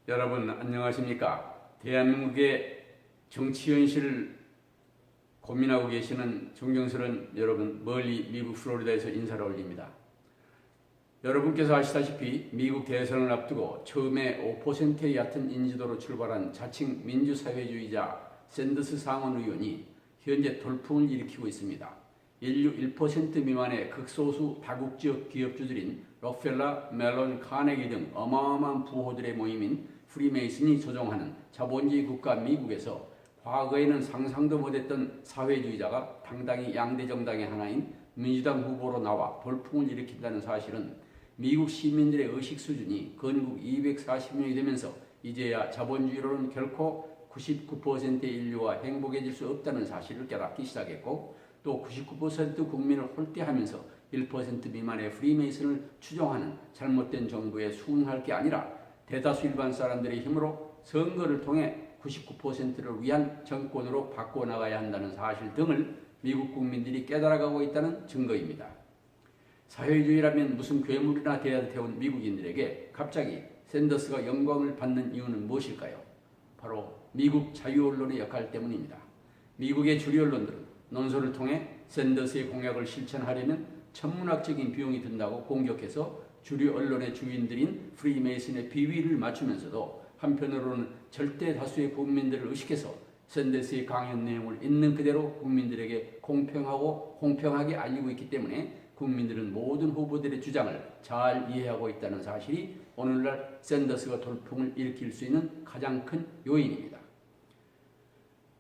여러분 안녕하십니까? 대한민국의 정치 현실을 고민하고 계시는 존경스러운 여러분, 멀리 미국 플로리다에서 인사를 올립니다. 여러분께서 아시다시피 미국 대선을 앞두고 처음에 5%의 얕은 인지도로 출발한 자칭 민주사회주의자 샌더스 상원 의원이 현재 돌풍을 일으키고 있습니다. 인류 1% 미만의 극소수 다국지역 기업주들인 록펠러, 멜론, 카네기 등 어마어마한 부호들의 모임인 프리메이슨이 조종하는 자본주의 국가 미국에서 과거에는 상상도 못했던 사회주의자가 당당히 양대 정당의 하나인 민주당 후보로 나와 돌풍을 일으킨다는 사실은 미국 시민들의 의식 수준이 건국 240년이 되면서 이제야 자본주의로는 결코 99%의 인류가 행복해질 수 없다는 사실을 깨닫기 시작했고, 또 99% 국민을 홀대하면서 1% 미만의 프리메이슨을 추종하는 잘못된 정부에 순응할 게 아니라 대다수 일반 사람들의 힘으로 선거를 통해 99%를 위한 정권으로 바꿔나가야 한다는 사실 등을 미국 국민들이 깨달아가고 있다는 증거입니다. 사회주의라면 무슨 괴물이나 돼야 태운 미국인들에게 갑자기 샌더스가 영광을 받는 이유는 무엇일까요? 바로 미국 자유언론의 역할 때문입니다. 미국의 주류 언론들은 논설을 통해 샌더스의 공약을 실천하려면 천문학적인 비용이 든다고 공격해서 주류 언론의 주인들인 프리메이슨의 비위를 맞추면서도 한편으로는 절대 다수의 국민들을 의식해서 샌더스의 강연 내용을 있는 그대로 국민들에게 공평하고 공평하게 알리고 있기 때문에 국민들은 모든 후보들의 주장을 잘 이해하고 있다는 사실이 오늘날 샌더스가 돌풍을 일으킬 수 있는 가장 큰 요인입니다.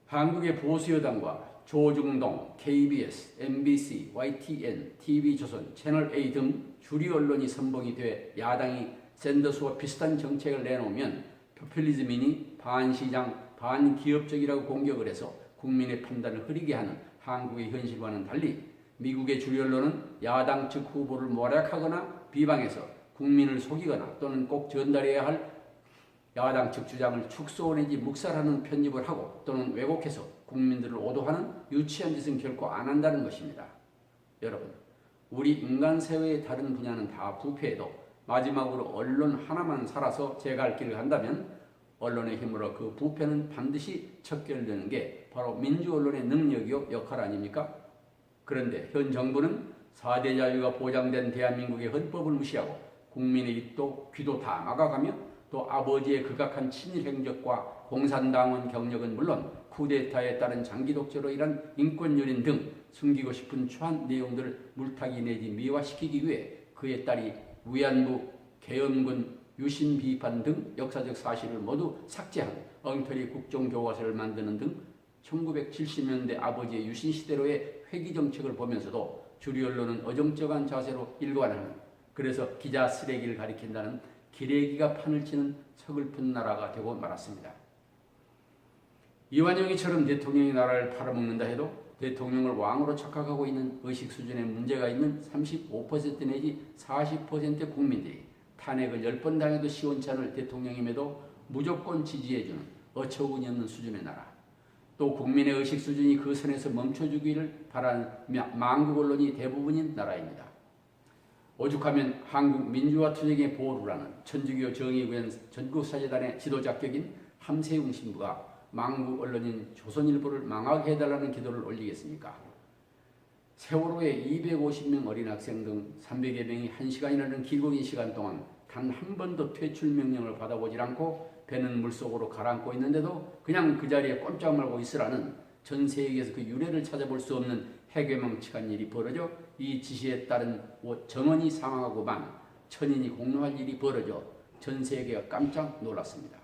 한국의 보수여당과 조중동, KBS, MBC, YTN, TV조선, 채널A 등 주류 언론이 선봉이 돼 야당이 샌더스와 비슷한 정책을 내놓으면 포퓰리즘이니 반시장, 반기업적이라고 공격을 해서 국민의 판단을 흐리게 하는 한국의 현실과는 달리 미국의 주류 언론은 야당 측 후보를 모략하거나 비방해서 국민을 속이거나 또는 꼭 전달해야 할 야당 측 주장을 축소 내지 묵살하는 편집을 하고 또는 왜곡해서 국민들을 오도하는 유치한 짓은 결코 안 한다는 것입니다. 여러분, 우리 인간 사회의 다른 분야는 다 부패해도 마지막으로 언론 하나만 살아서 제 갈 길을 간다면 언론의 힘으로 그 부패는 반드시 척결되는 게 바로 민주 언론의 능력이요 역할 아닙니까? 그런데 현 정부는 4대 자유가 보장된 대한민국의 헌법을 무시하고 국민의 입도 귀도 다 막아가며 또 아버지의 극악한 친일 행적과 공산당원 경력은 물론 쿠데타에 따른 장기 독재로 인한 인권유린 등 숨기고 싶은 추한 내용들을 물타기 내지 미화시키기 위해 그의 딸이 위안부, 계엄군, 유신 비판 등 역사적 사실을 모두 삭제한 엉터리 국정교과서를 만드는 등 1970년대 아버지의 유신시대로의 회귀정책을 보면서도 주류 언론은 어정쩡한 자세로 일관하는, 그래서 기자 쓰레기를 가리킨다는 기레기가 판을 치는 서글픈 나라가 되고 말았습니다. 이완용이처럼 대통령이 나라를 팔아먹는다 해도 대통령을 왕으로 착각하고 있는 의식 수준의 문제가 있는 35% 내지 40%의 국민들이 탄핵을 10번 당해도 시원치 않을 대통령임에도 무조건 지지해주는 어처구니 없는 수준의 나라, 또 국민의 의식 수준이 그 선에서 멈춰주기를 바라는 망국 언론이 대부분인 나라입니다. 오죽하면 한국 민주화 투쟁의 보루를 하는 천주교 정의구현 전국사재단의 지도자격인 함세웅 신부가 망국 언론인 조선일보를 망하게 해달라는 기도를 올리겠습니까? 세월호에 250명 어린 학생 등 300여 명이 1시간이라는 길고긴 시간 동안 단 한 번도 퇴출 명령을 받아보질 않고 배는 물속으로 가라앉고 있는데도 그냥 그 자리에 꼼짝 말고 있으라는 전 세계에서 그 유래를 찾아볼 수 없는 해괴망측한 일이 벌어져 이 지시에 따른 전원이 사망하고만 천인이 공로할 일이 벌어져 전 세계가 깜짝 놀랐습니다.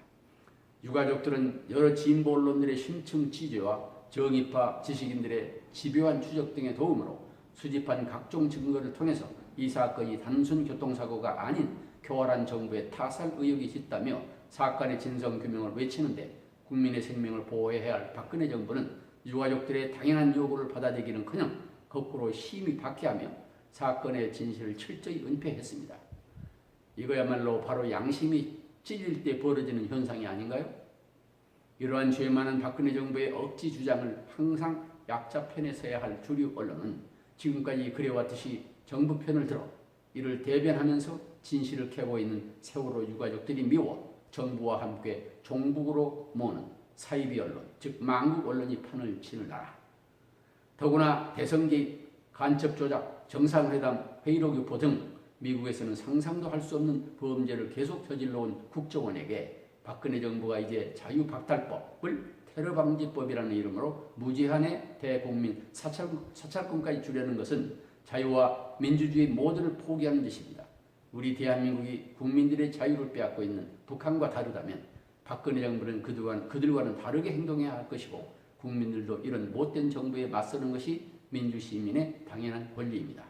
유가족들은 여러 진보 언론들의 심층 취재와 정의파 지식인들의 집요한 추적 등의 도움으로 수집한 각종 증거를 통해서 이 사건이 단순 교통사고가 아닌 교활한 정부의 타살 의혹이 짙다며 사건의 진상규명을 외치는데 국민의 생명을 보호해야 할 박근혜 정부는 유가족들의 당연한 요구를 받아들이기는커녕 거꾸로 심히 박해하며 사건의 진실을 철저히 은폐했습니다. 이거야말로 바로 양심이 찔릴 때 벌어지는 현상이 아닌가요? 이러한 죄 많은 박근혜 정부의 억지 주장을 항상 약자 편에 서야 할 주류 언론은 지금까지 그래왔듯이 정부 편을 들어 이를 대변하면서 진실을 캐고 있는 세월호 유가족들이 미워 정부와 함께 종북으로 모는 사이비 언론, 즉 망국 언론이 판을 치는 나라. 더구나 대선 개입, 간첩 조작, 정상회담, 회의록 유포 등 미국에서는 상상도 할 수 없는 범죄를 계속 저질러온 국정원에게 박근혜 정부가 이제 자유박탈법을 테러방지법이라는 이름으로 무제한의 대국민 사찰권까지 주려는 것은 자유와 민주주의 모두를 포기하는 짓입니다. 우리 대한민국이 국민들의 자유를 빼앗고 있는 북한과 다르다면 박근혜 정부는 그들과는 다르게 행동해야 할 것이고 국민들도 이런 못된 정부에 맞서는 것이 민주시민의 당연한 권리입니다.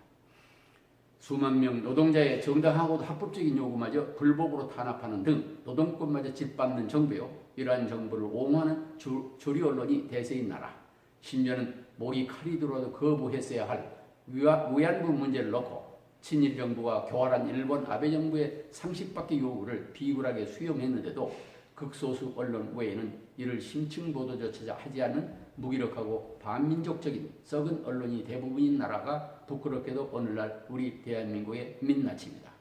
수만 명 노동자의 정당하고도 합법적인 요구마저 불법으로 탄압하는 등 노동권마저 짓밟는 정부요. 이러한 정부를 옹호하는 조리 언론이 대세인 나라. 심지어는 목이 칼이 들어와도 거부했어야 할 위안부 문제를 놓고 친일 정부와 교활한 일본 아베 정부의 상식밖의 요구를 비굴하게 수용했는데도 극소수 언론 외에는 이를 심층 보도조차 하지 않는 무기력하고 반민족적인 썩은 언론이 대부분인 나라가 부끄럽게도 오늘날 우리 대한민국의 민낯입니다.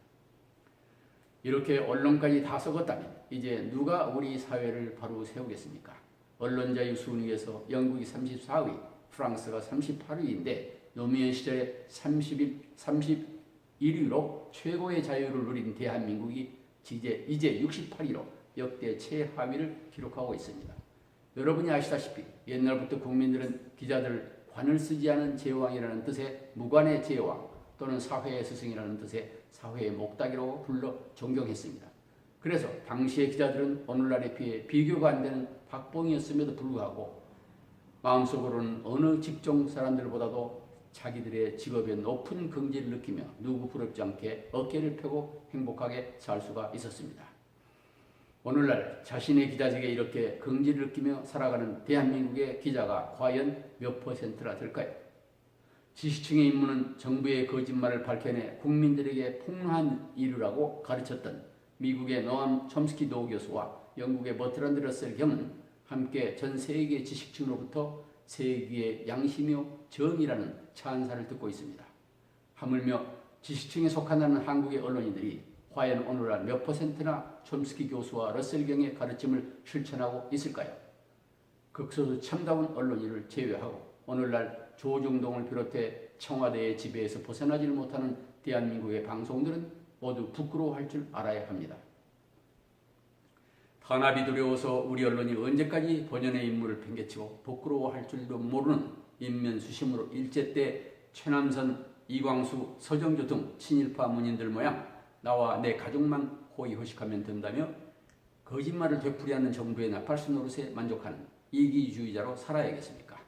이렇게 언론까지 다 썩었다면 이제 누가 우리 사회를 바로 세우겠습니까? 언론자유 순위에서 영국이 34위, 프랑스가 38위인데 노무현 시절에 31위로 최고의 자유를 누린 대한민국이 이제 68위로 역대 최하위를 기록하고 있습니다. 여러분이 아시다시피 옛날부터 국민들은 기자들을 관을 쓰지 않은 제왕이라는 뜻의 무관의 제왕 또는 사회의 스승이라는 뜻의 사회의 목닥이라고 불러 존경했습니다. 그래서 당시의 기자들은 오늘날에 비해 비교가 안 되는 박봉이었음에도 불구하고 마음속으로는 어느 직종 사람들보다도 자기들의 직업에 높은 긍지를 느끼며 누구 부럽지 않게 어깨를 펴고 행복하게 살 수가 있었습니다. 오늘날 자신의 기자직에 이렇게 긍지를 느끼며 살아가는 대한민국의 기자가 과연 몇 퍼센트나 될까요? 지식층의 임무는 정부의 거짓말을 밝혀내 국민들에게 폭로한 일이라고 가르쳤던 미국의 노암 촘스키 노교수와 영국의 버트란드 러셀 경은 함께 전 세계 지식층으로부터 세계의 양심이요 정의라는 찬사를 듣고 있습니다. 하물며 지식층에 속한다는 한국의 언론인들이 과연 오늘날 몇 퍼센트나 촘스키 교수와 러셀 경의 가르침을 실천하고 있을까요? 극소수 참다운 언론인을 제외하고 오늘날 조중동을 비롯해 청와대의 지배에서 벗어나질 못하는 대한민국의 방송들은 모두 부끄러워할 줄 알아야 합니다. 탄압이 두려워서 우리 언론이 언제까지 본연의 임무를 팽개치고 부끄러워할 줄도 모르는 인면수심으로 일제 때 최남선, 이광수, 서정주 등 친일파 문인들 모양 나와 내 가족만 호의호식하면 된다며 거짓말을 되풀이하는 정부의 나팔수 노릇에 만족하는 이기주의자로 살아야겠습니까?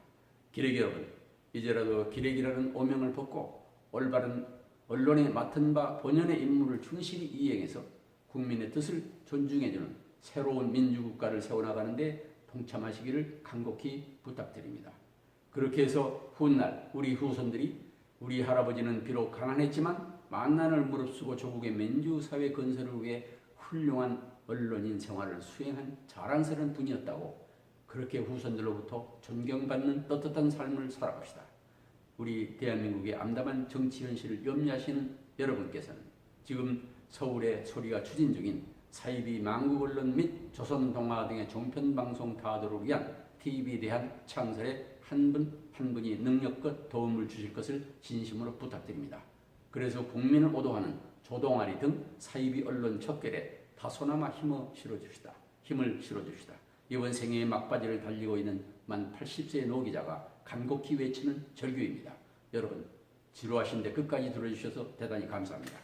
기레기 여러분, 이제라도 기레기라는 오명을 벗고 올바른 언론에 맡은 바 본연의 임무를 충실히 이행해서 국민의 뜻을 존중해주는 새로운 민주국가를 세워나가는데 동참하시기를 간곡히 부탁드립니다. 그렇게 해서 훗날 우리 후손들이 우리 할아버지는 비록 가난했지만 만난을 무릅쓰고 조국의 민주사회 건설을 위해 훌륭한 언론인 생활을 수행한 자랑스러운 분이었다고 그렇게 후손들로부터 존경받는 떳떳한 삶을 살아갑시다. 우리 대한민국의 암담한 정치 현실을 염려하시는 여러분께서는 지금 서울에 소리가 추진 중인 사이비 망국 언론 및 조선동화 등의 종편방송 타도를 위한 TV에 대한 창설에 한 분 한 분이 능력껏 도움을 주실 것을 진심으로 부탁드립니다. 그래서 국민을 오도하는 조동아리 등 사이비 언론 척결에 다소나마 힘을 실어주시다. 이번 생애의 막바지를 달리고 있는 만 80세의 노 기자가 간곡히 외치는 절규입니다. 여러분 지루하신데 끝까지 들어주셔서 대단히 감사합니다.